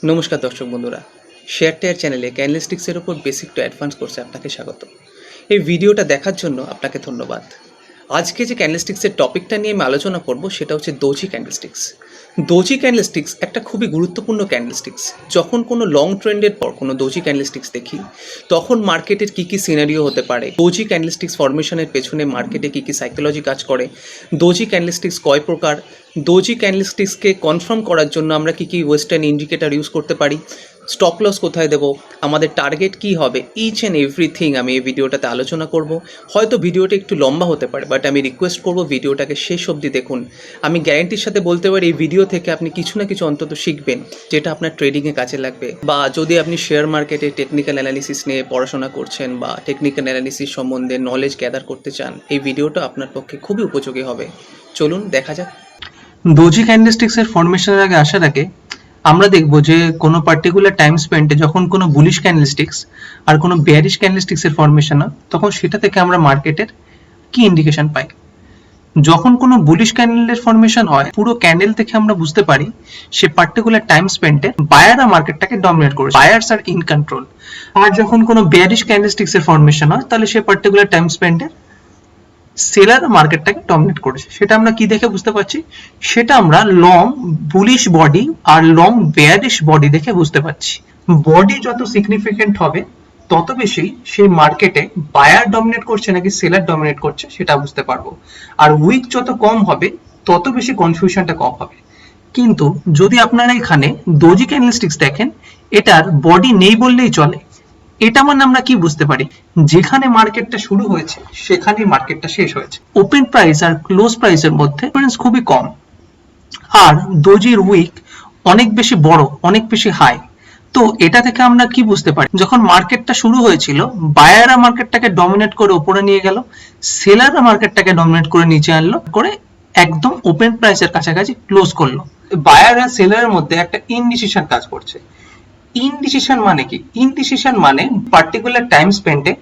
নমস্কার দর্শক বন্ধুরা, শেয়ার টেয়ার চ্যানেলে ক্যান্ডেলস্টিক্সের ওপর বেসিক টু অ্যাডভান্স কোর্সে আপনাকে স্বাগত। এই ভিডিওটা দেখার জন্য আপনাকে ধন্যবাদ। আজকে যে ক্যান্ডেলস্টিক্সের টপিকটা নিয়ে আমি আলোচনা করব সেটা হচ্ছে ডোজি ক্যান্ডেলস্টিক্স। ডোজি ক্যান্ডেলস্টিক্স একটা খুবই গুরুত্বপূর্ণ ক্যান্ডেলস্টিক্স। যখন কোনো লং ট্রেন্ডের পর কোনো ডোজি ক্যান্ডেলস্টিক্স দেখি তখন মার্কেটের কী কী সিনারিও হতে পারে, ডোজি ক্যান্ডেলস্টিক্স ফরমেশনের পেছনে মার্কেটে কী কী সাইকোলজি কাজ করে, ডোজি ক্যান্ডেলস্টিক্স কয় প্রকার, ডোজি ক্যান্ডেলস্টিক্সকে কনফার্ম করার জন্য আমরা কী কী ওয়েস্টার্ন ইন্ডিকেটর ইউজ করতে পারি, স্টপ লস কোথায় দেবো, আমাদের টার্গেট কী হবে, ইচ অ্যান্ড এভরিথিং আমি এই ভিডিওটাতে আলোচনা করব। হয়তো ভিডিওটা একটু লম্বা হতে পারে, বাট আমি রিকোয়েস্ট করব ভিডিওটাকে শেষ অবধি দেখুন। আমি গ্যারান্টির সাথে বলতে পারি এই ভিডিও থেকে আপনি কিছু না কিছু অন্তত শিখবেন, যেটা আপনার ট্রেডিংয়ে কাজে লাগবে। বা যদি আপনি শেয়ার মার্কেটে টেকনিক্যাল অ্যানালিসিস নিয়ে পড়াশোনা করছেন বা টেকনিক্যাল অ্যানালিসিস সম্বন্ধে নলেজ গ্যাদার করতে চান, এই ভিডিওটা আপনার পক্ষে খুবই উপযোগী হবে। চলুন দেখা যাক। ডোজি ক্যান্ডেলস্টিক্সের ফরমেশনের আগে আসার আগে আমরা দেখব যে কোনো পার্টিকুলার টাইম স্পেন্টে যখন কোনো বুলিশ ক্যান্ডেলস্টিক্স আর কোনো বেয়ারিশ ক্যান্ডেলস্টিক্সের ফরমেশন হয় তখন সেটা থেকে আমরা মার্কেটের কি ইন্ডিকেশন পাই। যখন কোনো বুলিশ ক্যান্ডেলের ফরমেশন হয় পুরো ক্যান্ডেল থেকে আমরা বুঝতে পারি সে পার্টিকুলার টাইম স্পেন্টে বায়াররা মার্কেটটাকে ডমিনেট করে, বায়ার্স আর ইন কন্ট্রোল। আর যখন কোনো বেয়ারিশ ক্যান্ডেলস্টিক্সের ফরমেশন হয় তাহলে সে পার্টিকুলার টাইম স্পেন্টে সেলার মার্কেটটাকে ডমিনেট করেছে। সেটা আমরা কি দেখে বুঝতে পারছি? সেটা আমরা লং বুলিশ বডি আর লং বেয়ারিশ বডি দেখে বুঝতে পারছি। বডি যত সিগনিফিকেন্ট হবে তত বেশি সেই মার্কেটে বায়ার ডমিনেট করছে নাকি সেলার ডমিনেট করছে সেটা বুঝতে পারবো। আর উইক যত কম হবে তত বেশি কনফিউশনটা কম হবে। কিন্তু যদি আপনারা এখানে ডোজি ক্যান্ডেলস্টিক্স দেখেন, এটার বডি নেই বললেই চলে। এটা মানে আমরা কি বুঝতে পারি? যেখানে মার্কেটটা শুরু হয়েছে সেখানেই মার্কেটটা শেষ হয়েছে। ওপেন প্রাইস আর ক্লোজ প্রাইসের মধ্যে ডিফারেন্স খুবই কম। আর ডোজির উইক অনেক বেশি বড়, অনেক বেশি হাই। তো এটা থেকে আমরা কি বুঝতে পারি? যখন মার্কেটটা শুরু হয়েছিল বায়াররা মার্কেটটাকে ডমিনেট করে উপরে নিয়ে গেল, সেলাররা মার্কেটটাকে ডমিনেট করে নিচে আনলো, করে একদম ওপেন প্রাইসের কাছাকাছি ক্লোজ করলো। বায়ার আর সেলারের মধ্যে একটা ইনডিসিশন কাজ করছে। ইনডিসিশন মানে কি? ইনডিসিশন মানে পার্টিকুলার টাইম স্পেন্ডে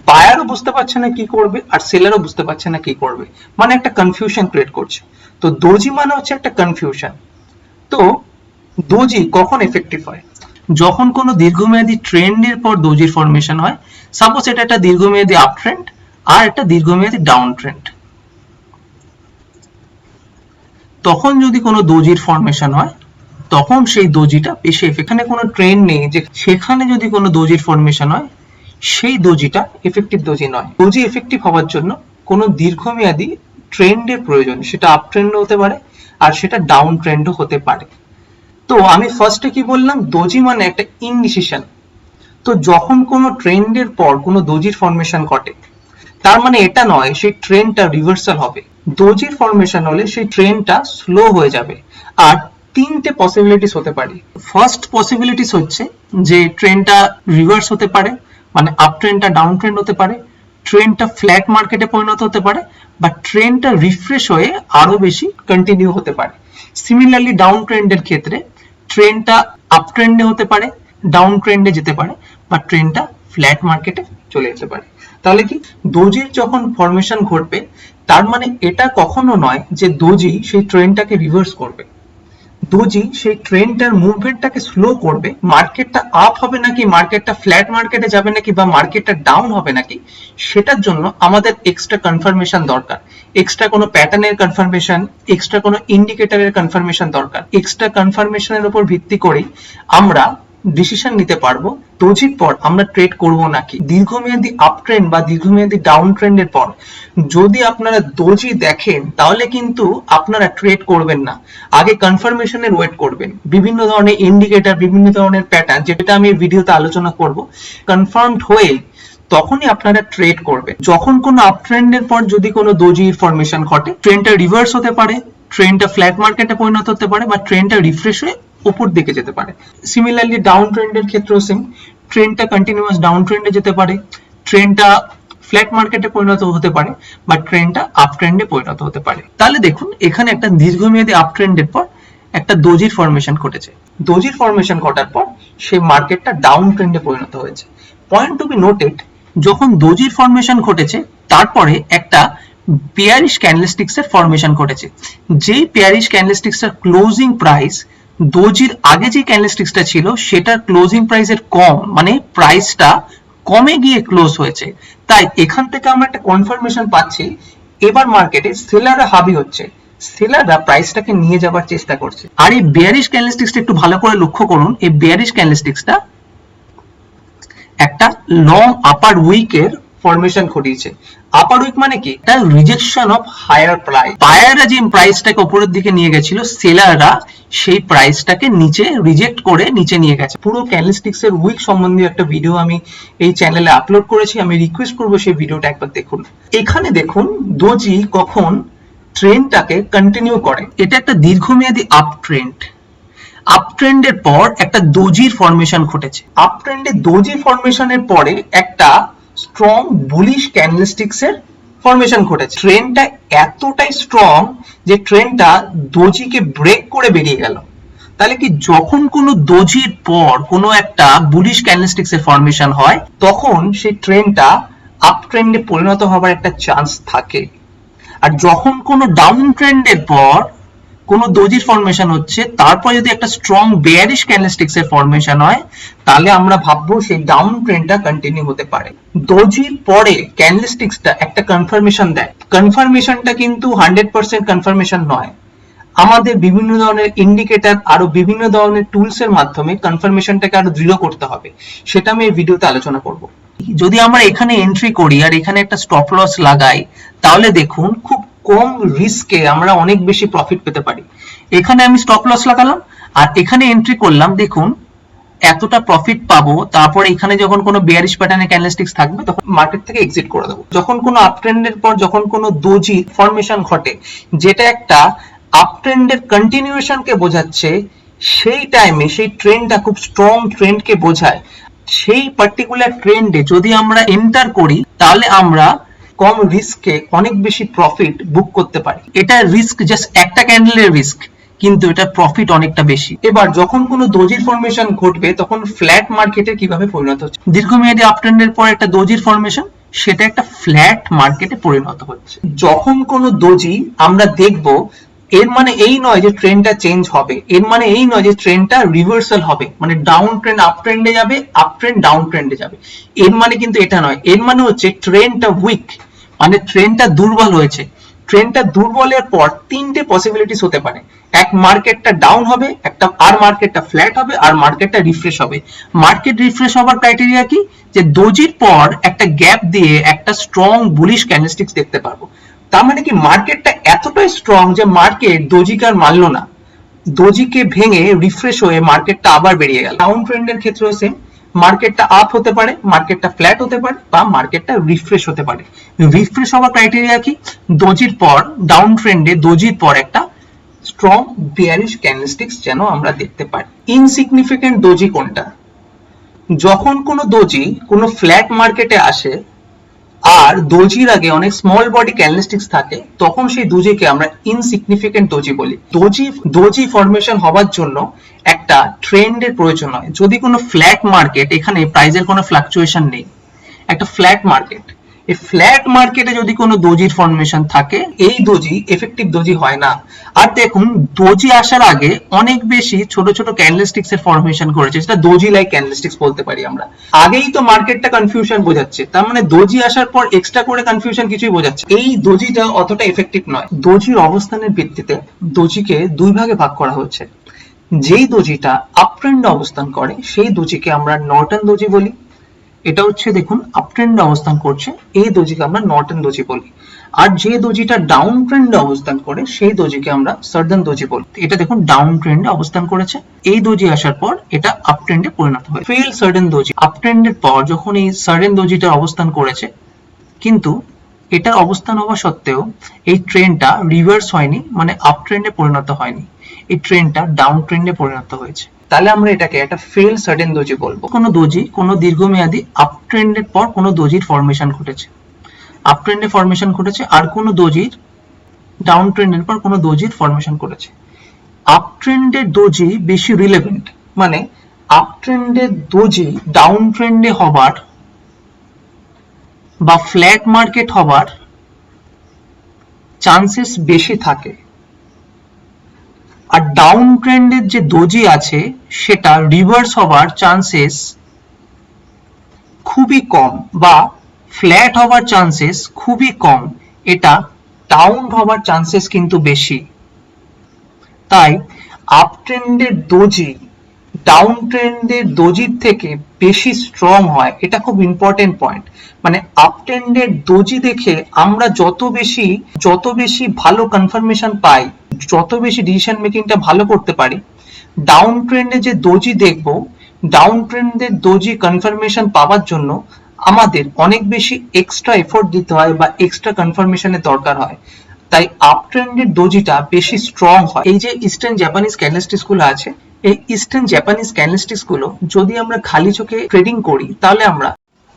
বায়ারও বুঝতে পারছে না কি করবে আর সেলারও বুঝতে পারছে না কি করবে, মানে একটা কনফিউশন ক্রিয়েট করছে। তো ডোজি মানে হচ্ছে একটা কনফিউশন। তো ডোজি কখন এফেক্টিভ হয়? যখন কোনো দীর্ঘমেয়াদী ট্রেন্ডের পর ডোজির ফরমেশন হয়। সাপোজ এটা একটা দীর্ঘমেয়াদী আপ ট্রেন্ড আর একটা দীর্ঘমেয়াদী ডাউন ট্রেন্ড। তখন যদি কোনো ডোজির ফরমেশন হয় তখন সেই ডোজিটা বেশি এখানে কোনো ট্রেন্ড নেই যে সেখানে যদি কোনো ডোজির ফরমেশন হয় সেই ডোজিটা এফেক্টিভ ডোজি নয়। ডোজি এফেক্টিভ হওয়ার জন্য কোনো দীর্ঘমেয়াদী ট্রেন্ডের প্রয়োজন, সেটা আপ ট্রেন্ডও হতে পারে আর সেটা ডাউন ট্রেন্ডও হতে পারে। তো আমি ফার্স্টে কি বললাম? ডোজি মানে একটা ইনডিসিশন। তো যখন কোনো ট্রেন্ডের পর কোনো ডোজির ফরমেশন ঘটে তার মানে এটা নয় সেই ট্রেন্ডটা রিভার্সাল হবে। ডোজির ফরমেশন হলে সেই ট্রেন্ডটা স্লো হয়ে যাবে। আর তিনটে পসিবিলিটিস হতে পারে। ফার্স্ট পসিবিলিটিস হচ্ছে যে ট্রেন্ডটা রিভার্স হতে পারে, মানে আপ ট্রেন্ডটা ডাউন ট্রেন্ড হতে পারে, ট্রেন্ডটা ফ্ল্যাট মার্কেটে পরিণত হতে পারে, বা ট্রেন্ডটা রিফ্রেশ হয়ে আরো বেশি কন্টিনিউ হতে পারে। সিমিলারলি ডাউন ট্রেন্ডের ক্ষেত্রে ট্রেন্ডটা আপ ট্রেন্ডে হতে পারে, ডাউন ট্রেন্ডে যেতে পারে, বা ট্রেন্ডটা ফ্ল্যাট মার্কেটে চলে যেতে পারে। তাহলে কি ডোজির যখন ফরমেশন ঘটবে তার মানে এটা কখনো নয় যে ডোজি সেই ট্রেন্ডটাকে রিভার্স করবে। ডোজি সেই ট্রেন্ডটার মুভমেন্টটাকে স্লো করবে। মার্কেটটা আপ হবে নাকি মার্কেটটা ফ্ল্যাট মার্কেটে যাবে নাকি বা মার্কেটটা ডাউন হবে নাকি সেটার জন্য আমাদের এক্সট্রা কনফার্মেশন দরকার। এক্সট্রা কোনো প্যাটার্নের কনফার্মেশন, এক্সট্রা কোনো ইন্ডিকেটরের কনফার্মেশন দরকার। এক্সট্রা কনফার্মেশনের উপর ভিত্তি করেই আমরা ডিসিশন নিতে পারবো ডোজির পর আমরা ট্রেড করব নাকি। দীর্ঘমেয়াদী আপ ট্রেন্ড বা দীর্ঘমেয়াদী ডাউন ট্রেন্ডের পর যদি আপনারা ডোজি দেখেন তাহলে কিন্তু আপনারা ট্রেড করবেন না, আগে কনফার্মেশনের ওয়েট করবেন। বিভিন্ন ধরনের ইন্ডিকেটর, বিভিন্ন ধরনের প্যাটার্ন, যেটা আমি ভিডিওতে আলোচনা করব, কনফার্মড হয়ে তখনই আপনারা ট্রেড করবেন। যখন কোনো আপ ট্রেন্ডের পর যদি কোনো ডোজি ফরমেশন ঘটে, ট্রেন্ডটা রিভার্স হতে পারে, ট্রেন্ডটা ফ্ল্যাট মার্কেটে পরিণত হতে পারে, বা ট্রেন্ডটা রিফ্রেশ হয়ে উপর দিকে যেতে পারে। সিমিলারলি ডাউন ট্রেন্ডের ক্ষেত্রেও সেম, ট্রেন্ডটা কন্টিনিউয়াস ডাউন ট্রেন্ডে যেতে পারে, ট্রেন্ডটা ফ্ল্যাট মার্কেটে পরিণত হতে পারে, বা ট্রেন্ডটা আপ ট্রেন্ডে পরিণত হতে পারে। তাহলে দেখুন এখানে একটা দীর্ঘমেয়াদী আপ ট্রেন্ডের পর একটা ডোজির ফরমেশন ঘটেছে। ডোজির ফরমেশন ঘটার পর সেই মার্কেটটা ডাউন ট্রেন্ডে পরিণত হয়েছে। পয়েন্ট টু বি নোটেড, যখন ডোজির ফরমেশন ঘটেছে তারপরে একটা পেয়ারিশ ক্যান্ডেলস্টিক্স এর ফরমেশন ঘটেছে। যেই পেয়ারিশ ক্যান্ডেলস্টিক্স এর ক্লোজিং প্রাইস দোজির আগে যে ক্যান্ডেলস্টিক্সটা ছিল সেটার ক্লোজিং প্রাইসের কম, মানে প্রাইসটা কমে গিয়ে ক্লোজ হয়েছে, তাই এখান থেকে আমরা একটা কনফার্মেশন পাচ্ছি এবার মার্কেটে সেলাররা হাবি হচ্ছে, সেলাররা প্রাইসটাকে নিয়ে যাবার চেষ্টা করছে। আর এই বেয়ারিশ ক্যান্ডেলস্টিক্সটা একটু ভালো করে লক্ষ্য করুন, এই বেয়ারিশ ক্যান্ডেলস্টিক্সটা একটা লং আপার উইকের ফরমেশন ঘটিয়েছে। আপার উইক মানে কি? এটা রিজেকশন অফ হায়ার প্রাইস। বায়াররা যে প্রাইসটাকে উপরের দিকে নিয়ে গেছিল, সেলাররা সেই প্রাইসটাকে নিচে রিজেক্ট করে নিচে নিয়ে গেছে। পুরো ক্যান্ডেলস্টিক্স এর উইক সম্বন্ধে একটা ভিডিও আমি এই চ্যানেলে আপলোড করেছি, আমি রিকোয়েস্ট করবো সেই ভিডিওটা একবার দেখুন। এখানে দেখুন দোজি কখন ট্রেন্ডটাকে কন্টিনিউ করে। এটা একটা দীর্ঘমেয়াদী আপ ট্রেন্ড। আপ ট্রেন্ডের পর একটা দোজির ফরমেশন ঘটেছে। আপ ট্রেন্ডে দোজি ফরমেশনের পরে একটা স্ট্রং বুলিশ ক্যান্ডেলস্টিক্স এর ফরমেশন ঘটেছে। ট্রেন্ডটা এতটাই স্ট্রং যে ট্রেন্ডটা দোজিকে ব্রেক করে বেরিয়ে গেল। তাহলে কি যখন কোনো দোজির পর কোনো একটা বুলিশ ক্যান্ডেলস্টিক্স এর ফরমেশন হয় তখন সেই ট্রেন্ডটা আপ ট্রেন্ডে পরিণত হবার একটা চান্স থাকে। আর যখন কোনো ডাউন ট্রেন্ডের পর কোনো দোজির ফরমেশন হচ্ছে তারপর যদি একটা স্ট্রং বেয়ারিশ ক্যান্ডেলস্টিক্স এর ফরমেশন হয় তাহলে আমরা ভাববো সেই ডাউন ট্রেন্ডটা কন্টিনিউ হতে পারে। দোজির পরে ক্যান্ডেলস্টিক্সটা একটা কনফার্মেশন দেয়। কনফার্মেশনটা কিন্তু 100% কনফার্মেশন নয়, আমাদের বিভিন্ন ধরনের ইন্ডিকেটর আরো বিভিন্ন ধরনের টুলস এর মাধ্যমে কনফার্মেশনটাকে আরো দৃঢ় করতে হবে, সেটা আমি এই ভিডিওতে আলোচনা করব। যদি আমরা এখানে এন্ট্রি করি আর এখানে একটা স্টপ লস লাগাই তাহলে দেখুন খুব কম রিস্কে আমরা অনেক বেশি প্রফিট পেতে পারি। এখানে আমি স্টপ লস লাগালাম আর এখানে এন্ট্রি করলাম, দেখুন এতটা প্রফিট পাবো, তারপরে এখানে যখন কোনো বেয়ারিশ প্যাটার্নের ক্যান্ডেলস্টিক্স থাকবে তখন মার্কেট থেকে এক্সিট করে দেবো। যখন কোনো আপ ট্রেন্ডের পর যখন কোনো দোজি ফরমেশন ঘটে যেটা একটা আপ ট্রেন্ডের কন্টিনিউয়েশনকে বোঝাচ্ছে, সেই টাইমে সেই ট্রেন্ডটা খুব স্ট্রং ট্রেন্ডকে বোঝায়, সেই পার্টিকুলার ট্রেন্ডে যদি আমরা এন্টার করি তাহলে আমরা কম রিস্কে অনেক বেশি প্রফিট বুক করতে পারি। এটা রিস্ক জাস্ট একটা ক্যান্ডেলের রিস্ক, কিন্তু এটা প্রফিট অনেকটা বেশি। এবার যখন কোনো দোজির ফরমেশন ঘটবে তখন ফ্ল্যাট মার্কেটে কিভাবে পরিণত হচ্ছে? দীর্ঘমেয়াদী আপ ট্রেন্ডের পর একটা দোজির ফরমেশন, সেটা একটা ফ্ল্যাট মার্কেটে পরিণত হচ্ছে। যখন কোনো দোজি আমরা দেখব এর মানে এই নয় যে ট্রেন্ডটা চেঞ্জ হবে, এর মানে এই নয় যে ট্রেন্ডটা রিভার্সাল হবে, মানে ডাউন ট্রেন্ড আপ ট্রেন্ডে যাবে, আপ ট্রেন্ড ডাউন ট্রেন্ডে যাবে, এর মানে কিন্তু এটা নয়। এর মানে হচ্ছে ট্রেন্ডটা উইক, মানে ট্রেন্ডটা দুর্বল হয়েছে। ট্রেন্ডটা দুর্বলের পর তিনটে পসিবিলিটিস হতে পারে, এক মার্কেটটা ডাউন হবে, একটা আর মার্কেটটা ফ্ল্যাট হবে, আর মার্কেটটা রিফ্রেশ হবে। মার্কেট রিফ্রেশ হবার ক্রাইটেরিয়া কি? যে দোজির পর একটা গ্যাপ দিয়ে একটা স্ট্রং বুলিশ ক্যান্ডেলস্টিক্স দেখতে পারবো। তার মানে কি মার্কেটটা এতটাই স্ট্রং যে মার্কেট দোজিকে আর মানলো না, দোজিকে ভেঙে রিফ্রেশ হয়ে মার্কেটটা আবার বেরিয়ে গেল। ডাউন ট্রেন্ডের ক্ষেত্রেও সেম, মার্কেটটা আপ হতে পারে, মার্কেটটা ফ্ল্যাট হতে পারে, বা মার্কেটটা রিফ্রেশ হতে পারে। রিফ্রেশ হওয়ার ক্রাইটেরিয়া কি? দোজির পর ডাউন ট্রেন্ডে দোজির পর একটা স্ট্রং বিয়ারিশ ক্যান্ডেলস্টিক্স যেন আমরা দেখতে পাই। ইনসিগনিফিকেন্ট দোজি কোনটা? যখন কোনো দোজি কোনো ফ্ল্যাট মার্কেটে আসে আর দোজির আগে অনেক স্মল বডি ক্যান্ডেলস্টিক্স থাকে তখন সেই দোজিকে আমরা ইনসিগনিফিকেন্ট দোজি বলি। দোজি ফরমেশন হওয়ার জন্য একটা ট্রেন্ডের প্রয়োজন হয়। যদি কোনো ফ্ল্যাট মার্কেট, এখানে প্রাইসের কোনো ফ্লাকচুয়েশন নেই, একটা ফ্ল্যাট মার্কেট, এই ফ্ল্যাট মার্কেটে যদি কোনো দোজির ফরমেশন থাকে এই দোজি এফেক্টিভ দোজি হয় না। আর দেখুন দোজি আসার আগে অনেক বেশি ছোট ছোট ক্যান্ডেলস্টিক্স এর ফরমেশন করেছে, সেটা দোজি লাইক ক্যান্ডেলস্টিক্স বলতে পারি আমরা। আগেই তো মার্কেটটা কনফিউশন বোঝাচ্ছে, তার মানে দোজি আসার পর এক্সট্রা করে কনফিউশন কিছুই বোঝাচ্ছে। এই দোজিটা অতটা এফেক্টিভ নয়। দোজির অবস্থানের ভিত্তিতে দোজিকে দুই ভাগে ভাগ করা হচ্ছে। যেই দোজিটা আপ ট্রেন্ডে অবস্থান করে সেই দোজিকে আমরা নর্টন দোজি বলি। এটা হচ্ছে দেখুন আপ ট্রেন্ডে অবস্থান করছে, এই দোজিকে আমরা নর্টন দোজি বলি। আর যে দোজিটা ডাউন ট্রেন্ডে অবস্থান করে সেই দোজিকে আমরা সার্ডন দোজি বলি। এটা দেখুন ডাউন ট্রেন্ডে অবস্থান করেছে, এই দোজি আসার পর এটা আপ ট্রেন্ডে পরিণত হয়। ফেল সার্ডন দোজি, আপ ট্রেন্ডের পর যখন এই সার্ডন দোজিটা অবস্থান করেছে কিন্তু এটার অবস্থান হওয়া সত্ত্বেও এই ট্রেন্ডটা রিভার্স হয়নি, মানে আপ ট্রেন্ডে পরিণত হয়নি, এই ট্রেন্ডটা ডাউন ট্রেন্ডে পরিণত হয়েছে। তাহলে আমরা এটাকে একটা ফেল সার্টেন দোজি বলবো। কোনো দোজি কোনো দীর্ঘমেয়াদী আপ ট্রেন্ডের পর কোনো দোজির ফরমেশন ঘটেছে, আপ ট্রেন্ডে ফরমেশন ঘটেছে, আর কোনো দোজির ডাউন ট্রেন্ডের পর কোনো দোজির ফরমেশন করেছে। আপ ট্রেন্ডের দোজি বেশি রিলেভেন্ট, মানে আপ ট্রেন্ডের দোজি ডাউন ট্রেন্ডে হবার বা ফ্ল্যাট মার্কেট হবার চান্সেস বেশি থাকে। আর ডাউন ট্রেন্ডের যে দোজি আছে সেটা রিভার্স হওয়ার চান্সেস খুবই কম, বা ফ্ল্যাট হওয়ার চান্সেস খুবই কম, এটা ডাউন হওয়ার চান্সেস কিন্তু বেশি। তাই আপ ট্রেন্ডের দোজি ডাউন ট্রেন্ডের দোজির থেকে বেশি স্ট্রং হয়, এটা খুব ইম্পর্টেন্ট পয়েন্ট। মানে আপ ট্রেন্ডের দোজি দেখে আমরা যত বেশি ভালো কনফার্মেশন পাই, যত বেশি ডিসিশন মেকিংটা ভালো করতে পারি, ডাউন ট্রেন্ডে যে দোজি দেখবো, ডাউন ট্রেন্ডের দোজি কনফার্মেশন পাওয়ার জন্য আমাদের অনেক বেশি এক্সট্রা এফোর্ট দিতে হয় বা এক্সট্রা কনফার্মেশনের দরকার হয়। তাই আপ ট্রেন্ডের দোজিটা বেশি স্ট্রং হয়। এই যে ইস্টার্ন জাপানিজ ক্যান্ডেলস্টিক্স গুলো আছে, এই ইস্টার্ন জাপানিজ ক্যান্ডেলস্টিক্স গুলো যদি আমরা খালি চোখে ট্রেডিং করি তাহলে আমরা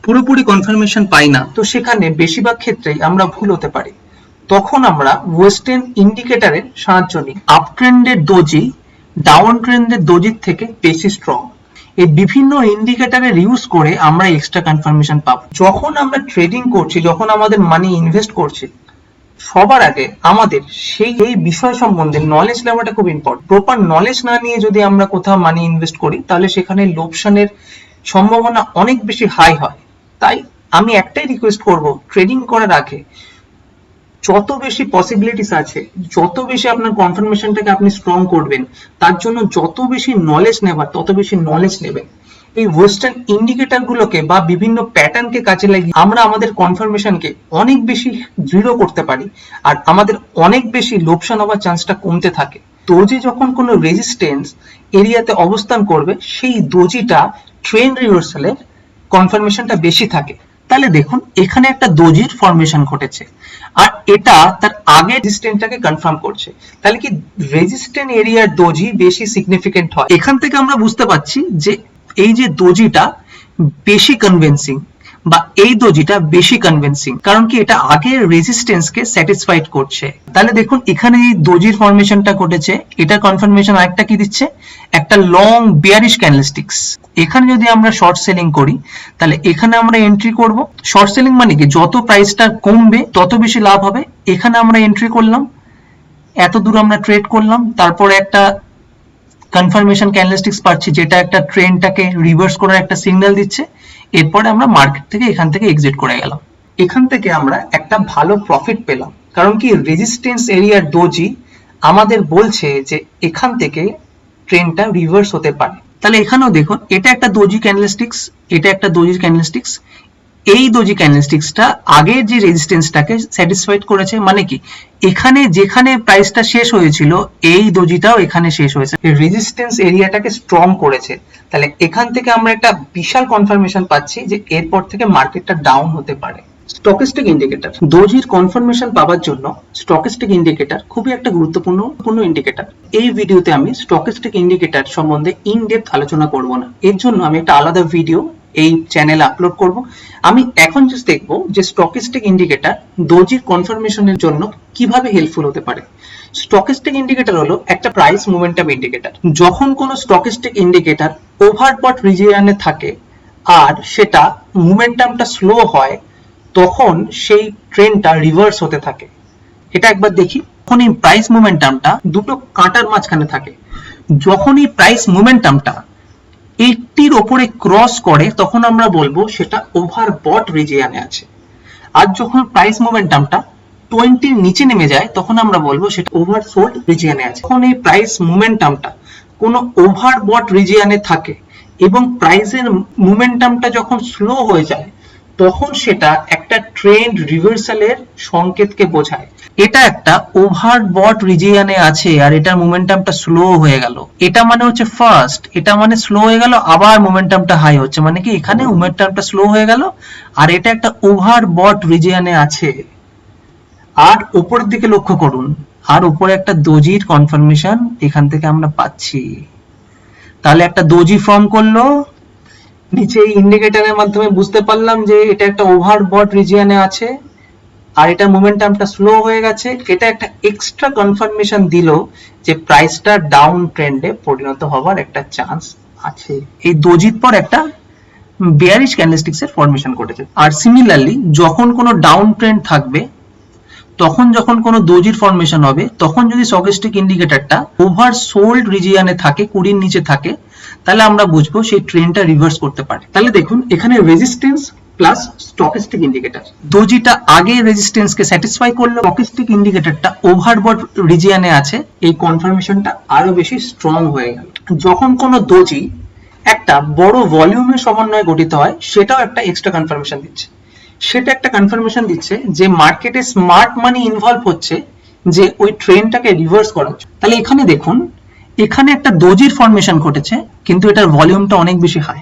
পুরোপুরি কনফার্মেশন পাই না, তো সেখানে বেশিরভাগ ক্ষেত্রেই আমরা ভুল হতে পারি। তখন আমরা ওয়েস্টার্ন ইন্ডিকেটরের সাহায্য নিই। আপ ট্রেন্ডের দোজি ডাউন ট্রেন্ডের দোজির থেকে বেশি স্ট্রং। এই বিভিন্ন ইন্ডিকেটরের ইউজ করে আমরা এক্সট্রা কনফার্মেশন পাবো। যখন আমরা ট্রেডিং করছি, যখন আমাদের মানি ইনভেস্ট করছি, সবার আগে আমাদের এই বিষয় সম্বন্ধে নলেজ নেওয়াটা খুব ইম্পর্টেন্ট। প্রপার নলেজ না নিয়ে যদি আমরা কোথাও মানি ইনভেস্ট করি তাহলে সেখানে লোকসানের সম্ভাবনা অনেক বেশি হাই হয়। তাই আমি একটাই রিকোয়েস্ট করব, ট্রেডিং করার আগে যত বেশি পসিবিলিটিস আছে, যত বেশি আপনার কনফার্মেশনটাকে আপনি স্ট্রং করবেন, তার জন্য যত বেশি নলেজ নেবার তত বেশি নলেজ নেবেন। এই ওয়েস্টার্ন ইন্ডিকেটর গুলোকে বা বিভিন্ন প্যাটার্নকে কাজে লাগিয়ে আমরা আমাদের কনফার্মেশনকে অনেক বেশি দৃঢ় করতে পারি, আর আমাদের অনেক বেশি লোকসান হওয়ার চান্সটা কমতে থাকে। দোজি যখন কোনো রেজিস্ট্যান্স এরিয়াতে অবস্থান করবে, সেই দোজিটা ট্রেন্ড রিভার্সালের কনফার্মেশনটা বেশি থাকে। তাহলে দেখুন এখানে একটা দোজির ফরমেশন ঘটেছে, আর এটা তার আগের রেজিস্ট্যান্সটাকে কনফার্ম করছে। তাহলে কি রেজিস্ট্যান্স এরিয়ার দোজি বেশি সিগনিফিকেন্ট হয়। এখান থেকে আমরা বুঝতে পারছি যে এই যে দোজিটা বেশি কনভিন্সিং, বা এই দোজিটা বেশি কনভিন্সিং, কারণ কি এটা আগের রেজিস্ট্যান্সকে স্যাটিসফাইড করছে। তাহলে দেখুন এখানে এই দোজির ফরমেশনটা ঘটেছে, এটা কনফার্মেশন আরেকটা কি দিচ্ছে, একটা লং বিয়ারিশ ক্যান্ডেলস্টিক্স। এখানে যদি আমরা শর্ট সেলিং করি তাহলে এখানে আমরা এন্ট্রি করব। শর্ট সেলিং মানে কি, যত প্রাইসটা কমবে তত বেশি লাভ হবে। এখানে আমরা এন্ট্রি করলাম, এত দূর আমরা ট্রেড করলাম, তারপরে একটা কনফার্মেশন ক্যান্ডেলস্টিক্স পাচ্ছি যেটা একটা ট্রেন্ডটাকে রিভার্স করার একটা সিগন্যাল দিচ্ছে। এরপরে আমরা মার্কেট থেকে এখান থেকে এক্সিট করে গেলাম। এখান থেকে আমরা একটা ভালো প্রফিট পেলাম, কারণ কি রেজিস্ট্যান্স এরিয়ার দোজি আমাদের বলছে যে এখান থেকে ট্রেন্ডটা রিভার্স হতে পারে। তাহলে এখানেও দেখুন এটা একটা দোজি ক্যান্ডেলস্টিক্স, এটা একটা দোজি ক্যান্ডেলস্টিক্স। এই দোজি ক্যান্ডেলস্টিক্সটা আগের যে রেজিস্ট্যান্সটাকে স্যাটিসফাইড করেছে, মানে কি এখানে যেখানে প্রাইসটা শেষ হয়েছিল এই দোজিটাও এখানে শেষ হয়েছে, রেজিস্ট্যান্স এরিয়াটাকে স্ট্রং করেছে। তাহলে এখান থেকে আমরা একটা বিশাল কনফার্মেশন পাচ্ছি যে এরপর থেকে মার্কেটটা ডাউন হতে পারে। স্টকিস্টিক ইন্ডিকেটর, দোজির কনফার্মেশন পাওয়ার জন্য স্টকিস্টিক ইন্ডিকেটর খুবই একটা গুরুত্বপূর্ণ ইন্ডিকেটর। এই ভিডিওতে আমি স্টকিস্টিক ইন্ডিকেটর সম্বন্ধে ইন ডেপথ আলোচনা করব না, এর জন্য আমি একটা আলাদা ভিডিও এই চ্যানেলে আপলোড করব। আমি এখন জাস্ট দেখব যে স্টকিস্টিক ইন্ডিকেটর দোজির কনফার্মেশনের জন্য কিভাবে হেল্পফুল হতে পারে। স্টকিস্টিক ইন্ডিকেটর হলো একটা প্রাইস মোমেন্টাম ইন্ডিকেটর। যখন কোনো স্টকিস্টিক ইন্ডিকেটর ওভারবট রিজিয়নে থাকে আর সেটা মোমেন্টামটা স্লো হয়, তখন সেই ট্রেন্ডটা রিভার্স হতে থাকে। এটা একবার দেখি। যখন এই প্রাইস মোমেন্টামটা দুটো কাঁটার মাঝখানে থাকে, যখন এই প্রাইস মোমেন্টামটা 80-র উপরে ক্রস করে তখন আমরা বলবো সেটা ওভারবট রিজিয়নে আছে। আর যখন প্রাইস মোমেন্টামটা 20-র নিচে নেমে যায় তখন আমরা বলবো সেটা ওভারসোল্ড রিজিয়নে আছে। যখন এই প্রাইস মোমেন্টামটা কোনো ওভারবট রিজিয়নে থাকে এবং প্রাইসের মোমেন্টামটা যখন স্লো হয়ে যায় তখন সেটা একটা ট্রেন্ড রিভার্সালের সংকেতকে বোঝায়। এটা একটা ওভারবট রিজিয়নে আছে আর এটার মোমেন্টামটা স্লো হয়ে গেল, এটা মানে হচ্ছে ফার্স্ট, এটা মানে স্লো হয়ে গেল আবার মোমেন্টামটা হাই হচ্ছে, মানে কি এখানে মোমেন্টামটা স্লো হয়ে গেল আর এটা একটা ওভারবট রিজিয়নে আছে। আর উপরের দিকে লক্ষ্য করুন, আর উপরে একটা দোজির কনফার্মেশন এখান থেকে আমরা পাচ্ছি। তাহলে একটা দোজি ফর্ম করলো, নিচে ইন্ডিকেটরের মাধ্যমে বুঝতে পারলাম যে এটা একটা ওভারবট রিজিয়নে আছে আর এটা মোমেন্টামটা স্লো হয়ে গেছে। এটা একটা এক্সট্রা কনফার্মেশন দিল যে প্রাইসটা ডাউন ট্রেন্ডে পরিণত হওয়ার একটা চান্স আছে। এই দোজির পর একটা বেয়ারিশ ক্যান্ডেলস্টিক্স এর ফরমেশন ঘটেছে। আর সিমিলারলি যখন কোনো ডাউন ট্রেন্ড থাকবে তখন যখন কোনো দোজির ফরমেশন হবে, তখন যদি স্টকিস্টিক ইন্ডিকেটরটা ওভারসোল্ড রিজিয়নে থাকে, 20 নিচে থাকে, তাহলে আমরা বুঝবো সেই ট্রেন্ডটা রিভার্স করতে পারে। তাহলে দেখুন এখানে রেজিস্ট্যান্স প্লাস স্টকিস্টিক ইন্ডিকেটর, দোজিটা আগে রেজিস্ট্যান্সকে স্যাটিসফাই করলো, স্টকিস্টিক ইন্ডিকেটরটা ওভারবট রিজিয়নে আছে, এই কনফার্মেশনটা আরো বেশি স্ট্রং হয়ে গেল। যখন কোনো দোজি একটা বড় ভলিউমের সমন্বয়ে গঠিত হয়, সেটাও একটা এক্সট্রা কনফার্মেশন দিচ্ছে। সেটা একটা কনফার্মেশন দিচ্ছে যে মার্কেটে স্মার্ট মানি ইনভলভ হচ্ছে, যে ওই ট্রেন্ডটাকে রিভার্স করার জন্য। তাহলে এখানে দেখুন, এখানে একটা দোজির ফরমেশন ঘটেছে, কিন্তু এটার ভলিউমটা অনেক বেশি হাই,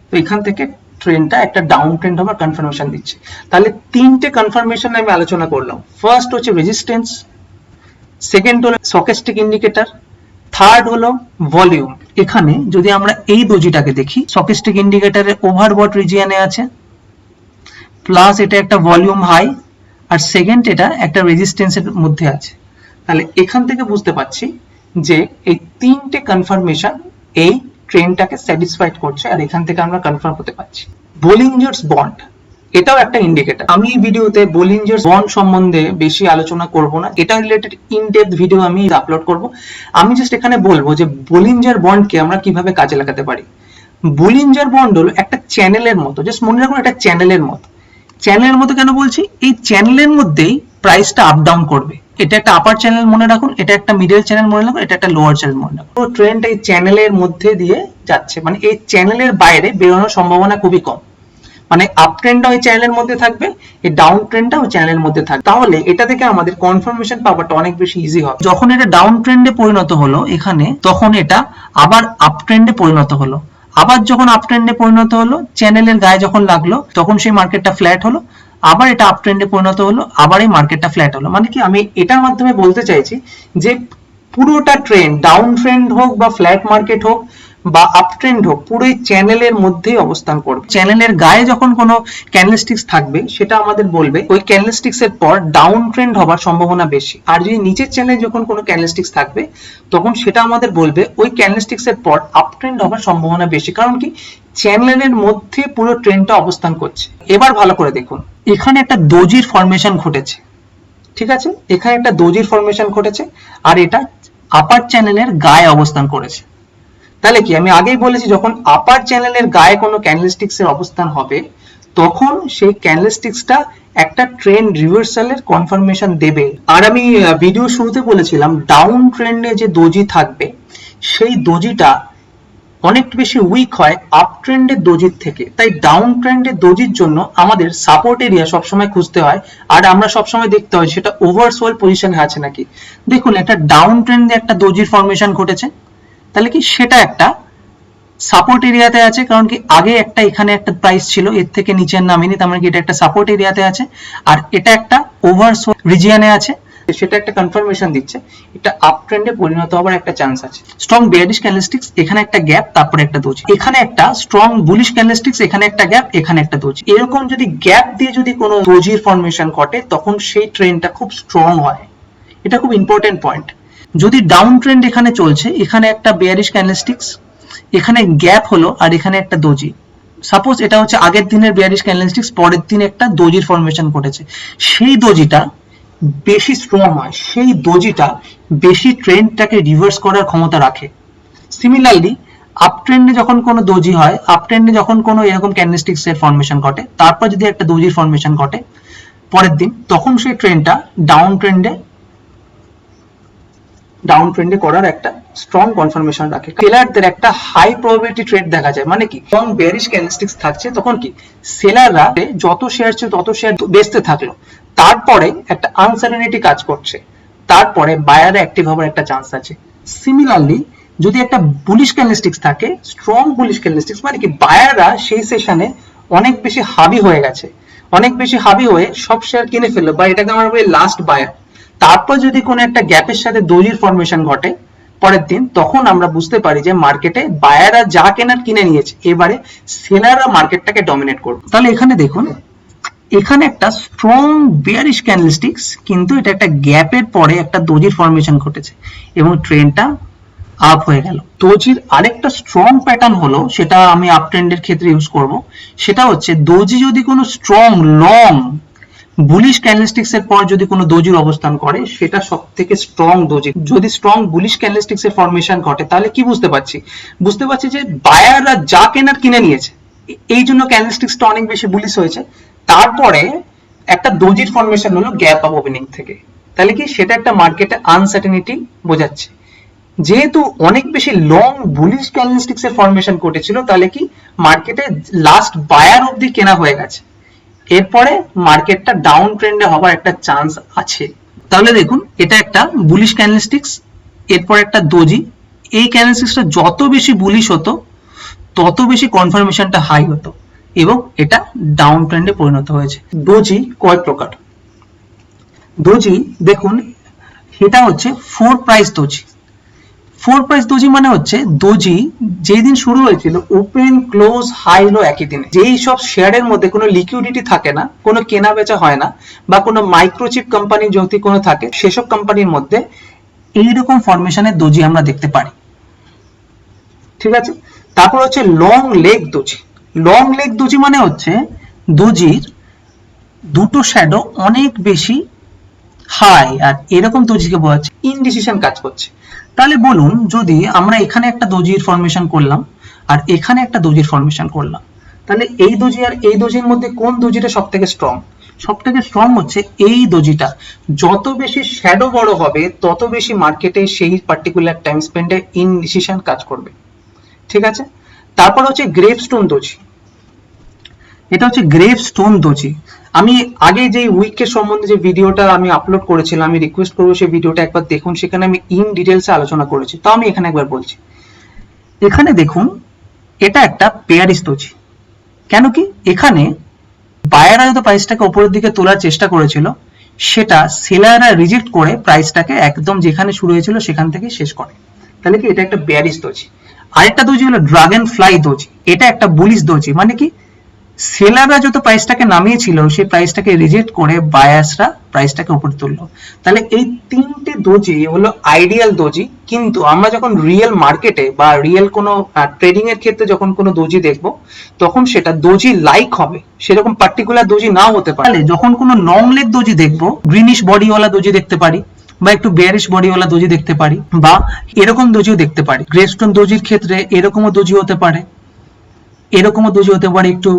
তো এখান থেকে ট্রেন্ডটা একটা ডাউন ট্রেন্ড হওয়ার কনফার্মেশন দিচ্ছে। তাহলে তিনটে কনফার্মেশন আমি আলোচনা করলাম। ফার্স্ট হচ্ছে রেজিস্ট্যান্স, সেকেন্ড হলো স্টকিস্টিক ইন্ডিকেটর, থার্ড হলো ভলিউম। এখানে যদি আমরা এই দোজিটাকে দেখি, স্টকিস্টিক ইন্ডিকেটরে ওভারবট রিজিয়নে আছে, প্লাস এটা একটা ভলিউম হাই, আর সেকেন্ড এটা একটা রেজিস্ট্যান্সের মধ্যে আছে। তাহলে এখান থেকে বুঝতে পারছি যে এই তিনটে কনফার্মেশন এই ট্রেন্ডটাকে স্যাটিসফাইড করছে, আর এখান থেকে আমরা কনফার্ম হতে পারছি। বোলিঞ্জার্স বন্ড, এটাও একটা ইন্ডিকেটর। আমি এই ভিডিওতে বোলিঞ্জার্স বন্ড সম্বন্ধে বেশি আলোচনা করব না, এটা রিলেটেড ইন ডেপথ ভিডিও আমি আপলোড করব। আমি জাস্ট এখানে বলবো যে বোলিঞ্জার বন্ডকে আমরা কিভাবে কাজে লাগাতে পারি। বোলিঞ্জার বন্ড হলো একটা চ্যানেলের মতো, জাস্ট মনে রাখুন এটা চ্যানেলের মতো। চ্যানেলের মতো কেন বলছি, এই চ্যানেলের মধ্যেই প্রাইসটা আপ ডাউন করবে। এটা একটা আপার চ্যানেল মনে রাখুন, এটা একটা মিডল চ্যানেল মনে রাখুন, এটা একটা লোয়ার চ্যানেল মনে রাখুন। পুরো ট্রেন্ড এই চ্যানেলের মধ্যে দিয়ে যাচ্ছে, মানে এই চ্যানেলের বাইরে বেরোনোর সম্ভাবনা খুবই কম। মানে আপ ট্রেন্ডটা ওই চ্যানেলের মধ্যে থাকবে, এই ডাউন ট্রেন্ডটা ওই চ্যানেলের মধ্যে থাকবে। তাহলে এটা থেকে আমাদের কনফার্মেশন পাওয়াটা অনেক বেশি ইজি হবে। যখন এটা ডাউন ট্রেন্ডে পরিণত হলো এখানে, তখন এটা আবার আপ ট্রেন্ডে পরিণত হলো। আবার যখন আপ ট্রেন্ডে পরিণত হলো, চ্যানেলের গায়ে যখন লাগলো, তখন সেই মার্কেটটা ফ্ল্যাট হলো। আবার এটা আপ ট্রেন্ডে পরিণত হলো, আবার এই মার্কেটটা ফ্ল্যাট হলো। মানে কি, আমি এটার মাধ্যমে বলতে চাইছি যে পুরোটা ট্রেন্ড, ডাউন ট্রেন্ড হোক বা ফ্ল্যাট মার্কেট হোক বা আপ ট্রেন্ড হোক, পুরোই চ্যানেলের মধ্যেই অবস্থান করবে। চ্যানেলের গায়ে যখন কোনো ক্যান্ডেলস্টিক্স থাকবে, সেটা আমাদের বলবে ওই ক্যান্ডেলস্টিক্স এর পর ডাউন ট্রেন্ড হবার সম্ভাবনা বেশি। আর যদি নিচের চ্যানেলে যখন কোনো ক্যান্ডেলস্টিক্স থাকবে, তখন সেটা আমাদের বলবে ওই ক্যান্ডেলস্টিক্স এর পর আপ ট্রেন্ড হবার সম্ভাবনা বেশি। কারণ কি, চ্যানেলের মধ্যে পুরো ট্রেন্ডটা অবস্থান করছে। এবার ভালো করে দেখুন, এখানে একটা দোজির ফরমেশন ঘটেছে, ঠিক আছে? এখানে একটা দোজির ফরমেশন ঘটেছে, আর এটা আপার চ্যানেলের গায়ে অবস্থান করেছে। তাহলে কি, আমি আগেই বলেছি যখন আপার চ্যানেলের গায়ে কোনো ক্যান্ডেলস্টিক্স এর অবস্থান হবে, তখন সেই ক্যান্ডেলস্টিক্সটা একটা ট্রেন্ড রিভার্সালের কনফার্মেশন দেবে। আর আমি ভিডিও শুরুতে বলেছিলাম ডাউন ট্রেন্ডে যে দোজি থাকবে, সেই দোজিটা অনেক বেশি উইক হয় আপ ট্রেন্ডের দোজির থেকে। তাই ডাউন ট্রেন্ডের দোজির জন্য আমাদের সাপোর্ট এরিয়া সবসময় খুঁজতে হয়, আর আমরা সবসময় দেখতে হয় সেটা ওভারসোল্ড পজিশনে আছে নাকি। দেখুন, একটা ডাউন ট্রেন্ডে একটা দোজির ফরমেশন ঘটেছে, তাহলে কি সেটা একটা সাপোর্ট এরিয়াতে আছে। কারণ কি, আগে একটা এখানে একটা প্রাইস ছিল, এর থেকে নিচে নামেনি, তার মানে কি এটা একটা সাপোর্ট এরিয়াতে আছে, আর এটা একটা ওভারসোল্ড রিজিয়নে আছে। সেটা একটা কনফার্মেশন দিচ্ছে এটা আপ ট্রেন্ডে পরিণত হওয়ার একটা চান্স আছে। স্ট্রং বেয়ারিশ ক্যান্ডেলস্টিক্স, এখানে একটা গ্যাপ, তারপরে একটা দোজি। এখানে একটা স্ট্রং বুলিশ ক্যান্ডেলস্টিক্স, এখানে একটা গ্যাপ, এখানে একটা দোজি। এরকম যদি গ্যাপ দিয়ে যদি কোনো দোজির ফরমেশন ঘটে, তখন সেই ট্রেন্ডটা খুব স্ট্রং হয়। এটা খুব ইম্পর্টেন্ট পয়েন্ট। যদি ডাউন ট্রেন্ড এখানে চলছে, এখানে একটা বেয়ারিশ ক্যান্ডেলস্টিক্স, এখানে গ্যাপ হলো, আর এখানে একটা দোজি। সাপোজ এটা হচ্ছে আগের দিনের বেয়ারিশ ক্যান্ডেলস্টিক্স, পরের দিন একটা দোজির ফরমেশন ঘটেছে, সেই দোজিটা বেশি স্ট্রং হয়, সেই দোজিটা বেশি ট্রেন্ডটাকে রিভার্স করার ক্ষমতা রাখে। সিমিলারলি আপ ট্রেন্ডে যখন কোনো দোজি হয়, আপ ট্রেন্ডে যখন কোনো এরকম ক্যান্ডেলস্টিক্স এর ফরমেশন ঘটে, তারপর যদি একটা দোজির ফরমেশন ঘটে পরের দিন, তখন সেই ট্রেন্ডটা ডাউন ট্রেন্ডে করার একটা স্ট্রং কনফার্মেশন রাখে। সেলারদের একটা হাই প্রবাবিলিটি ট্রেড দেখা যায়। মানে কি, স্ট্রং বেয়ারিশ ক্যান্ডেলস্টিক্স থাকছে, তখন কি সেলাররা যত শেয়ার ছিল তত শেয়ার বেচতে থাকলো, তারপরে একটা আনসার্টেনিটি কাজ করছে, তারপরে বায়াররা অ্যাক্টিভ হওয়ার একটা চান্স আছে। সিমিলারলি যদি একটা বুলিশ ক্যান্ডেলস্টিক্স থাকে, স্ট্রং বুলিশ ক্যান্ডেলস্টিক্স, মানে কি বায়াররা সেই সেশনে অনেক বেশি হাবি হয়ে গেছে, অনেক বেশি হাবি হয়ে সব শেয়ার কিনে ফেললো, বা এটাকে আমরা বলি লাস্ট বায়ার। তারপর যদি কোনো একটা গ্যাপের সাথে দোজির ফরমেশন ঘটে পরের দিন, তখন আমরা বুঝতে পারি যে মার্কেটে বায়াররা যা কেনার কিনে নিয়েছে, এবারে সেলাররা মার্কেটটাকে ডমিনেট করবে। তাহলে এখানে দেখুন, এখানে একটা স্ট্রং বেয়ারিশ ক্যান্ডেলস্টিক্স, কিন্তু এটা একটা গ্যাপের পরে একটা দোজির ফরমেশন ঘটেছে এবং ট্রেন্ডটা আপ হয়ে গেল। দোজির আরেকটা স্ট্রং প্যাটার্ন হলো, সেটা আমি আপ ট্রেন্ডের ক্ষেত্রে ইউজ করব, সেটা হচ্ছে দোজি যদি কোনো স্ট্রং লং বুলিশ ক্যান্ডেলস্টিক্স এর পর যদি কোনো দোজির অবস্থান করে সেটা সবথেকে স্ট্রং দোজি। যদি স্ট্রং বুলিশ ক্যান্ডেলস্টিক্স এর ফরমেশন ঘটে তাহলে কি বুঝতে পারছি যে বায়াররা যা কেনার কিনে নিয়েছে, এই জন্য ক্যান্ডেলস্টিক্সটা অনেক বেশি বুলিশ হয়েছে। তারপরে একটা দোজির ফরমেশন হলো গ্যাপ আপ ওপেনিং থেকে, তাহলে কি সেটা একটা মার্কেটে আনসার্টেনিটি বোঝাচ্ছে। যেহেতু অনেক বেশি লং বুলিশ ক্যান্ডেলস্টিক্স এর ফরমেশন ঘটেছিল, তাহলে কি মার্কেটে লাস্ট বায়ার অবধি কেনা হয়ে গেছে, এরপরে মার্কেটটা ডাউন ট্রেন্ডে হওয়ার একটা চান্স আছে। তাহলে দেখুন এটা একটা বুলিশ ক্যান্ডেলস্টিক্স, এরপর একটা দোজি। এই ক্যান্ডেলস্টিক্সটা যত বেশি বুলিশ হতো তত বেশি কনফার্মেশনটা হাই হতো এবং এটা ডাউন ট্রেন্ডে পরিণত হয়েছে। দোজি কয় প্রকার? দোজি দেখুন এটা হচ্ছে 4 প্রাইস দোজি। 4 প্রাইস দোজি মানে হচ্ছে দোজি যেদিন শুরু হয়েছিল ওপেন ক্লোজ হাই লো একই দিনে, যেই সব শেয়ারের মধ্যে কোনো লিকুইডিটি থাকে না, কোনো কেনা বেচা হয় না, বা কোনো মাইক্রোচিপ কোম্পানি যদি কোনো থাকে, সেসব কোম্পানির মধ্যে এইরকম ফরমেশনের দোজি আমরা দেখতে পারি। ঠিক আছে, তারপর হচ্ছে long leg doji. Long leg doji মানে হচ্ছে দোজির দুটো শ্যাডো অনেক বেশি হাই, আর এরকম দোজিকে বলা হচ্ছে ইনডিসিশন কাজ করছে। তাহলে বলুন, যদি আমরা এখানে একটা দোজির ফরমেশন করলাম আর এখানে একটা দোজির ফরমেশন করলাম, তাহলে এই দোজি আর এই দোজির মধ্যে কোন দোজিটা সব থেকে স্ট্রং? সব থেকে স্ট্রং হচ্ছে এই দোজিটা। যত বেশি শ্যাডো বড় হবে তত বেশি মার্কেটে সেই পার্টিকুলার টাইম স্পেন্ডে ইনডিসিশন কাজ করবে। ঠিক আছে, তারপর হচ্ছে গ্রেভস্টোন দোজি। এটা হচ্ছে গ্রেভস্টোন দোজি। আমি আগে যে উইকের সম্বন্ধে যে ভিডিওটা আমি আপলোড করেছিলাম, আমি রিকোয়েস্ট করবো সেই ভিডিওটা একবার দেখুন, সেখানে আমি ইন ডিটেলসে আলোচনা করেছি, তো আমি এখানে একবার বলছি। এখানে দেখুন এটা একটা পেয়ারিশ দোজি। কেন কি, এখানে বায়াররা যত প্রাইসটাকে উপরের দিকে তোলার চেষ্টা করেছিল সেটা সেলাররা রিজেক্ট করে প্রাইসটাকে একদম যেখানে শুরু হয়েছিল সেখান থেকে শেষ করে, তাহলে কি এটা একটা বেয়ারিশ দোজি। আরেকটা দোজি হলো ড্রাগন ফ্লাই দোজি। এটা একটা বুলিশ দোজি, মানে কি সেলাররা যত প্রাইসটাকে নামিয়েছিল সেই প্রাইসটাকে রিজেক্ট করে বায়ার্সরা প্রাইসটাকে উপরে তুললো। তাহলে এই তিনটে দোজি হলো আইডিয়াল দোজি। কিন্তু আমরা যখন রিয়েল মার্কেটে বা রিয়েল কোনো ট্রেডিং এর ক্ষেত্রে যখন কোনো দোজি দেখবো, তখন সেটা দোজি লাইক হবে, সেরকম পার্টিকুলার দোজি নাও হতে পারে। তাহলে যখন কোনো লং লেগ দোজি দেখবো, গ্রিনিশ বডিওয়ালা দোজি দেখতে পারি, বা একটু বেয়ারিশ বডিওয়ালা দোজি দেখতে পারি, বা এরকম দোজিও দেখতে পারি। গ্রেভস্টোন দোজির ক্ষেত্রে এরকমও দোজি হতে পারে, এরকমও দোজি হতে পারে, একটু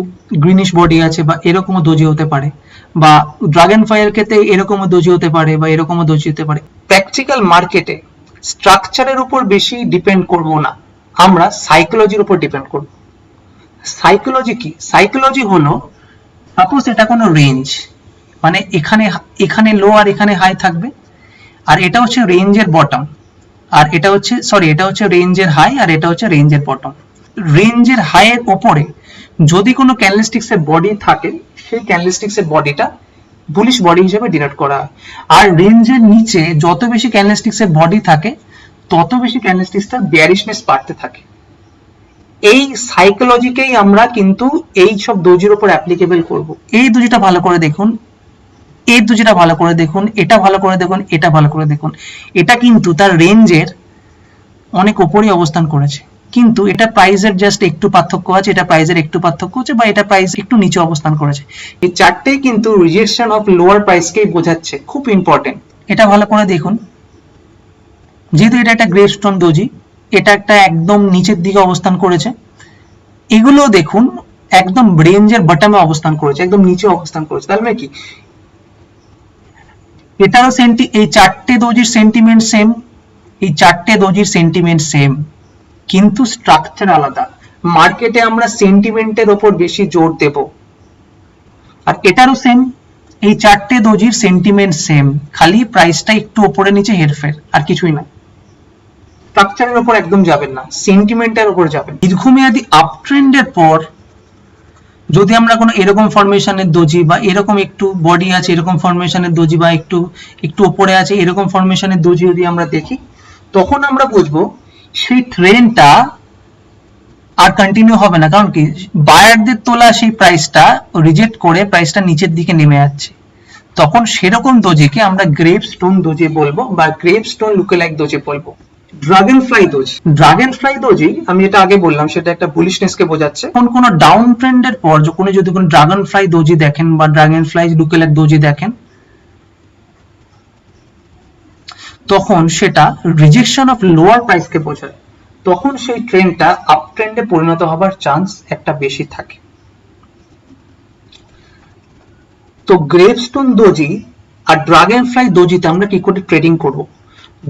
গ্রিনিশ বডি আছে, বা এরকমও দোজি হতে পারে, বা ড্রাগন ফ্লাইয়ের ক্ষেত্রে এরকমও দোজি হতে পারে, বা এরকমও দোজি হতে পারে। প্র্যাকটিক্যাল মার্কেটে স্ট্রাকচারের উপর বেশি ডিপেন্ড করব না, আমরা সাইকোলজির উপর ডিপেন্ড করব। সাইকোলজি কি? সাইকোলজি হলো, সাপোজ এটা কোনো রেঞ্জ, মানে এখানে লো আর এখানে হাই থাকবে, আর এটা হচ্ছে রেঞ্জের বটম, আর এটা হচ্ছে রেঞ্জের হাই, আর এটা হচ্ছে রেঞ্জের বটম। রেঞ্জের হাইয়ের উপরে যদি কোনো ক্যান্ডেলস্টিক্স এর বডি থাকে, সেই ক্যান্ডেলস্টিক্স এর বডিটা বুলিশ বডি হিসেবে ডিনোট করা হয়। আর রেঞ্জের নিচে যত বেশি ক্যান্ডেলস্টিক্স এর বডি থাকে তত বেশি ক্যান্ডেলস্টিক্সটার বেয়ারিশনেস বাড়তে থাকে। এই সাইকোলজিকেই আমরা কিন্তু এই সব দোজির উপর অ্যাপ্লিকেবল করব। এই দোজিটা ভালো করে দেখুন, এই দোজিটা ভালো করে দেখুন, এটা ভালো করে দেখুন, এটা ভালো করে দেখুন। এটা কিন্তু তার রেঞ্জের অনেক উপরেই অবস্থান করেছে, কিন্তু এটা প্রাইসের জাস্ট একটু পার্থক্য আছে, এটা প্রাইসের একটু পার্থক্য আছে, বা এটা প্রাইস একটু নিচে অবস্থান করেছে। এই চারটেই কিন্তু রিজেকশন অফ লোয়ার প্রাইসকেই বোঝাচ্ছে, খুব ইম্পর্টেন্ট। এটা ভালো করে দেখুন, যেহেতু এটা একটা গ্রেভস্টোন দোজি, এটা একটা একদম নিচের দিকে অবস্থান করেছে। এগুলো দেখুন একদম রেঞ্জের বটমে অবস্থান করেছে, একদম নিচে অবস্থান করেছে। তাহলে মানে কি, এটারও এই চারটে দোজির সেন্টিমেন্ট সেম, এই চারটে দোজির সেন্টিমেন্ট সেম, কিন্তু স্ট্রাকচার আলাদা। মার্কেটে আমরা সেন্টিমেন্টের উপর বেশি জোর দেব। আর এটারও সেম, এই চারটে দোজির সেন্টিমেন্ট সেম, খালি প্রাইসটা একটু উপরে নিচে হেরফের, আর কিছুই না। স্ট্রাকচারের উপর একদম যাবেন না, সেন্টিমেন্টের উপর যাবেন। দীর্ঘমেয়াদী আপ ট্রেন্ডের পর যদি আমরা কোনো এরকম ফরমেশনের দোজি, বা এরকম একটু বডি আছে এরকম ফরমেশনের দোজি, বা একটু উপরে আছে এরকম ফরমেশনের দোজি যদি আমরা দেখি, তখন আমরা বুঝবো সেই ট্রেন্ডটা আর কন্টিনিউ হবে না। কারণ কি, বায়ারদের তোলা সেই প্রাইসটা রিজেক্ট করে প্রাইসটা নিচের দিকে নেমে যাচ্ছে। তখন সেরকম দোজিকে আমরা গ্রেভস্টোন দোজি বলবো, বা গ্রেভস্টোন লুকেলাইক দোজি বলবো। ড্রাগন ফ্লাই দোজি আমি এটা আগে বললাম, সেটা একটা বুলিশনেস কে বোঝাচ্ছে। কোন ডাউন ট্রেন্ডের পর যখন যদি কোন ড্রাগন ফ্লাই দোজি দেখেন বা ড্রাগন ফ্লাই লুকেলাক দোজি দেখেন, তখন সেটা রিজেকশন অফ লোয়ার প্রাইস কে বোঝায়। তখন সেই ট্রেন্ডটা আপ ট্রেন্ডে পরিণত হবার চান্স একটা বেশি থাকে। তো গ্রেভস্টোন দোজি আর ড্রাগন ফ্লাই দোজিতে আমরা কি করে ট্রেডিং করব?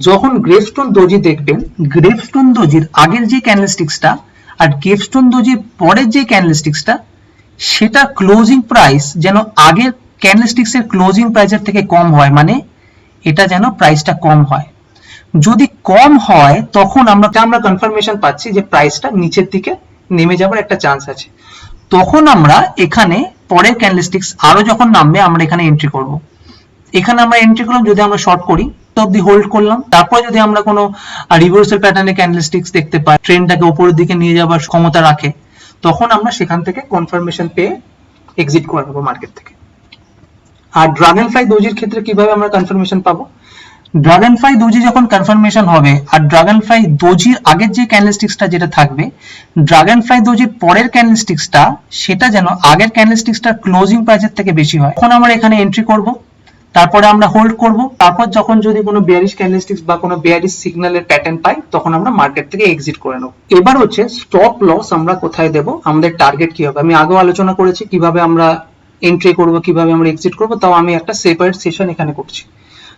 যখন গ্রেভস্টোন দোজি দেখবেন, গ্রেভস্টোন দোজির আগের যে ক্যান্ডেলস্টিক্সটা আর গ্রেভস্টোন দোজির পরের যে ক্যান্ডেলস্টিক্সটা, সেটা ক্লোজিং প্রাইস যেন আগের ক্যান্ডেলস্টিক্সের ক্লোজিং প্রাইসের থেকে কম হয়, মানে এটা যেন প্রাইসটা কম হয়। যদি কম হয় তখন আমরা কনফার্মেশন পাচ্ছি যে প্রাইসটা নিচের দিকে নেমে যাবার একটা চান্স আছে। তখন আমরা এখানে পরের ক্যান্ডেলস্টিক্স আরো যখন নামবে আমরা এখানে এন্ট্রি করব। এখানে আমরা এন্ট্রি করলাম, যদি আমরা শর্ট করি তো অবধি হোল্ড করলাম। তারপর যদি আমরা কোনো রিভার্সাল প্যাটার্নের ক্যান্ডেলস্টিক্স দেখতে পাই, ট্রেন্ডটাকে উপরের দিকে নিয়ে যাওয়ার ক্ষমতা রাখে, তখন আমরা সেখান থেকে কনফার্মেশন পেয়ে এক্সিট করে নেবো মার্কেট থেকে। আর ড্রাগন ফ্লাই দোজির ক্ষেত্রে কিভাবে আমরা কনফার্মেশন পাবো? ড্রাগন ফ্লাই দোজি যখন কনফার্মেশন হবে আর ড্রাগন ফ্লাই দোজির আগের যে ক্যান্ডেলস্টিক্সটা যেটা থাকবে, ড্রাগন ফ্লাই দোজির পরের ক্যান্ডেলস্টিক্সটা সেটা যেন আগের ক্যান্ডেলস্টিক্সটার ক্লোজিং প্রাইসের থেকে বেশি হয়, তখন আমরা এখানে এন্ট্রি করব। তারপরে আমরা হোল্ড করব। তারপর যখন যদি কোনো বেয়ারিশ ক্যান্ডেলস্টিক্স বা কোনো বেয়ারিশ সিগন্যালের প্যাটার্ন পাই, তখন আমরা মার্কেট থেকে এক্সিট করে নেব। এবার হচ্ছে স্টপ লস আমরা কোথায় দেব, আমাদের টার্গেট কি হবে। আমি আগেও আলোচনা করেছি কিভাবে আমরা এন্ট্রি করব, কিভাবে আমরা এক্সিট করব, তাও আমি একটা সেপারেট সেশন এখানে করছি।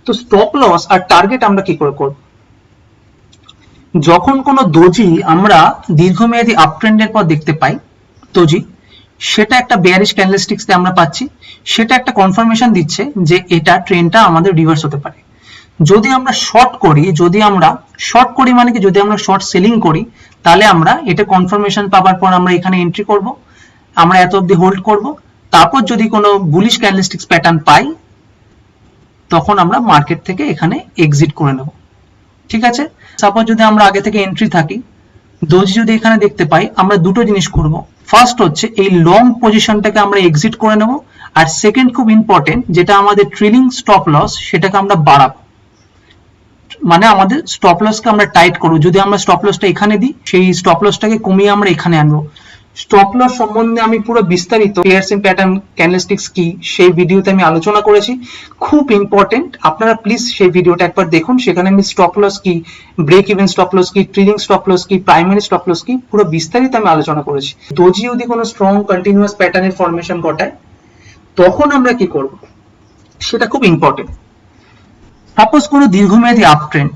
তো স্টপ লস আর টার্গেট আমরা কি করে করব? যখন কোনো দোজি আমরা দীর্ঘমেয়াদী আপ ট্রেন্ডের পর দেখতে পাই, দোজি সেটা একটা বেয়ারিশ ক্যান্ডেলস্টিক্সে আমরা পাচ্ছি, সেটা একটা কনফার্মেশন দিচ্ছে যে এটা ট্রেন্ডটা আমাদের রিভার্স হতে পারে। যদি আমরা শর্ট করি মানে কি, যদি আমরা শর্ট সেলিং করি, তাহলে আমরা এটা কনফার্মেশন পাওয়ার পর আমরা এখানে এন্ট্রি করব, আমরা এত অবধি হোল্ড করব। তারপর যদি কোনো বুলিশ ক্যান্ডেলস্টিক্স প্যাটার্ন পাই, তখন আমরা মার্কেট থেকে এখানে এক্সিট করে নেব। ঠিক আছে? সাপোজ যদি আমরা আগে থেকে এন্ট্রি থাকি, দোজি যদি এখানে দেখতে পাই, আমরা দুটো জিনিস করব। ফার্স্ট হচ্ছে এই লং পজিশনটাকে আমরা এক্সিট করে নেব, আর সেকেন্ড খুব ইম্পর্টেন্ট, যেটা আমাদের ট্রেলিং স্টপ লস, সেটাকে আমরা বাড়াবো। মানে আমাদের স্টপ লসকে আমরা টাইট করব। যদি আমরা স্টপ লসটা এখানে দিই, সেই স্টপ লসটাকে কমিয়ে আমরা এখানে আনবো। স্টপ লস সম্বন্ধে আমি পুরো বিস্তারিত পিয়ারসিং প্যাটার্ন ক্যান্ডেলস্টিক্স কি সেই ভিডিওতে আমি আলোচনা করেছি, খুব ইম্পর্টেন্ট। আপনারা প্লিজ সেই ভিডিওটা একবার দেখুন। সেখানে আমি স্টপ লস কি, ব্রেক ইভেন স্টপ লস কি, ট্রেলিং স্টপ লস কি, প্রাইমারি স্টপ লস কি, পুরো বিস্তারিত আমি আলোচনা করেছি। দোজি যদি কোনো স্ট্রং কন্টিনিউয়াস প্যাটার্নের ফরমেশন ঘটায়, তখন আমরা কি করব, সেটা খুব ইম্পর্টেন্ট। সাপোজ কোনো দীর্ঘমেয়াদী আপ ট্রেন্ড,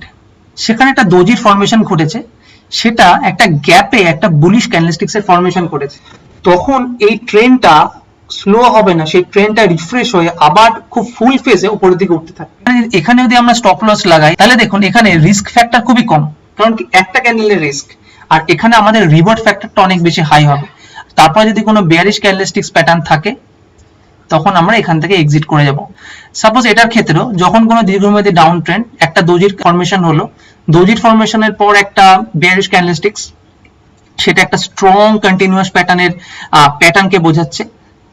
সেখানে একটা দোজির ফরমেশন ঘটেছে, সেটা একটা গ্যাপে একটা বুলিশ ক্যান্ডেলস্টিক্স এর ফরমেশন করেছে, তখন এই ট্রেন্ডটা স্লো হবে না, সেই ট্রেন্ডটা রিফ্রেশ হয়ে আবার খুব ফুল ফেজে উপরের দিকে উঠতে থাকে। এখানে যদি আমরা স্টপ লস লাগাই, তাহলে দেখুন এখানে রিস্ক ফ্যাক্টর খুবই কম, কারণ কি একটা ক্যান্ডেলের রিস্ক, আর এখানে আমাদের রিওয়ার্ড ফ্যাক্টরটা অনেক বেশি হাই হবে। তারপর যদি কোনো বেয়ারিশ ক্যান্ডেলস্টিক্স প্যাটার্ন থাকে, তখন আমরা এখান থেকে এক্সিট করে যাব। সাপোজ এটার ক্ষেত্রেও যখন কোনো দীর্ঘমেয়াদী ডাউন ট্রেন্ড, একটা দোজির ফরমেশন হলো, দোজির ফরমেশনের পর একটা বেয়ারিশ ক্যান্ডেলস্টিক্স, সেটা একটা স্ট্রং কন্টিনিউয়াস প্যাটার্নকে বোঝাচ্ছে।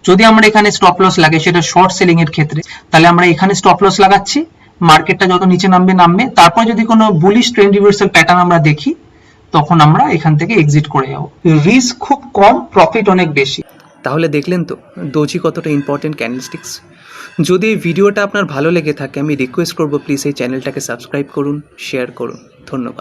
যদি আমরা এখানে স্টপ লস লাগে, সেটা শর্ট সেলিং এর ক্ষেত্রে, তাহলে আমরা এখানে স্টপ লস লাগাচ্ছি। মার্কেটটা যত নিচে নামবে, তারপর যদি কোনো বুলিশ ট্রেন্ড রিভার্সাল প্যাটার্ন আমরা দেখি, তখন আমরা এখান থেকে এক্সিট করে যাব। রিস্ক খুব কম, প্রফিট অনেক বেশি। তাহলে দেখলেন তো দোজি কতটা ইম্পর্টেন্ট ক্যান্ডেলস্টিক্স। যদি এই ভিডিওটা আপনার ভালো লেগে থাকে, আমি রিকোয়েস্ট করব প্লিজ এই চ্যানেলটাকে সাবস্ক্রাইব করুন, শেয়ার করুন। ধন্যবাদ।